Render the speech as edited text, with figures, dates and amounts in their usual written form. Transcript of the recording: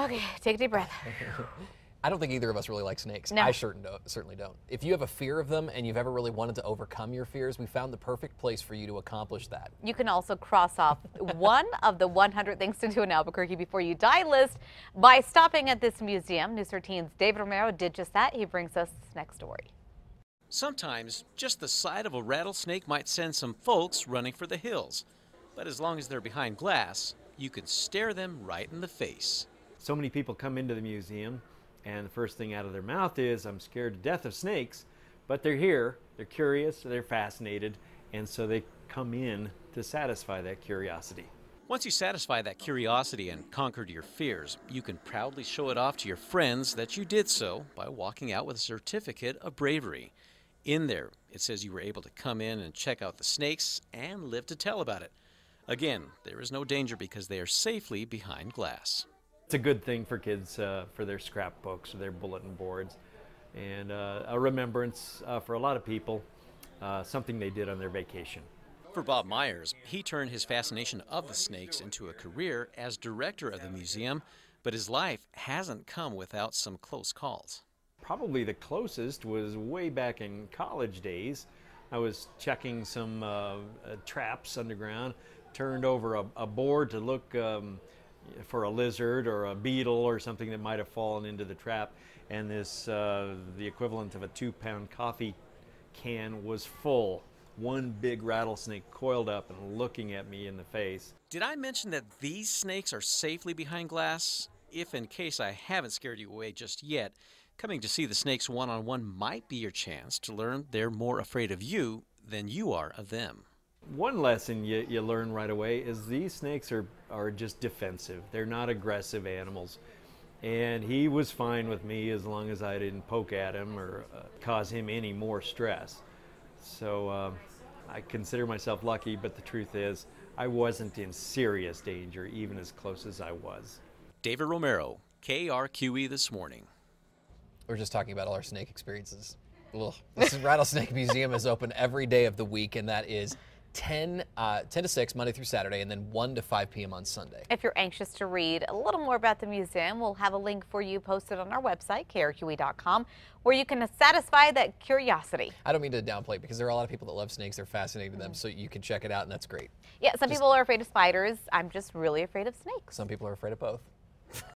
Okay, take a deep breath. I don't think either of us really like snakes. No. I certainly don't. If you have a fear of them and you've ever really wanted to overcome your fears, we found the perfect place for you to accomplish that. You can also cross off one of the 100 things to do in Albuquerque before you die list by stopping at this museum. News 13's David Romero did just that. He brings us this next story. Sometimes just the sight of a rattlesnake might send some folks running for the hills. But as long as they're behind glass, you can stare them right in the face. So many people come into the museum and the first thing out of their mouth is, I'm scared to death of snakes, but they're here, they're curious, they're fascinated, and so they come in to satisfy that curiosity. Once you satisfy that curiosity and conquered your fears, you can proudly show it off to your friends that you did so by walking out with a certificate of bravery. In there, it says you were able to come in and check out the snakes and live to tell about it. Again, there is no danger because they are safely behind glass. It's a good thing for kids for their scrapbooks or their bulletin boards, and a remembrance for a lot of people, something they did on their vacation. For Bob Myers, he turned his fascination of the snakes into a career as director of the museum, but his life hasn't come without some close calls. Probably the closest was way back in college days. I was checking some traps underground, turned over a board to look for a lizard or a beetle or something that might have fallen into the trap, and this the equivalent of a 2-pound coffee can was full. One big rattlesnake coiled up and looking at me in the face. Did I mention that these snakes are safely behind glass? If in case I haven't scared you away just yet, coming to see the snakes one-on-one might be your chance to learn they're more afraid of you than you are of them. One lesson you learn right away is these snakes are just defensive. They're not aggressive animals. And he was fine with me as long as I didn't poke at him or cause him any more stress. So I consider myself lucky, but the truth is I wasn't in serious danger even as close as I was. David Romero, KRQE This Morning. We're just talking about all our snake experiences. Ugh. This Rattlesnake Museum is open every day of the week, and that is 10 to 6 Monday through Saturday, and then 1 to 5 p.m. on Sunday. If you're anxious to read a little more about the museum, we'll have a link for you posted on our website, KRQE.com, where you can satisfy that curiosity. I don't mean to downplay it because there are a lot of people that love snakes. They're fascinated with them, so you can check it out, and that's great. Yeah, some people are afraid of spiders. I'm just really afraid of snakes. Some people are afraid of both.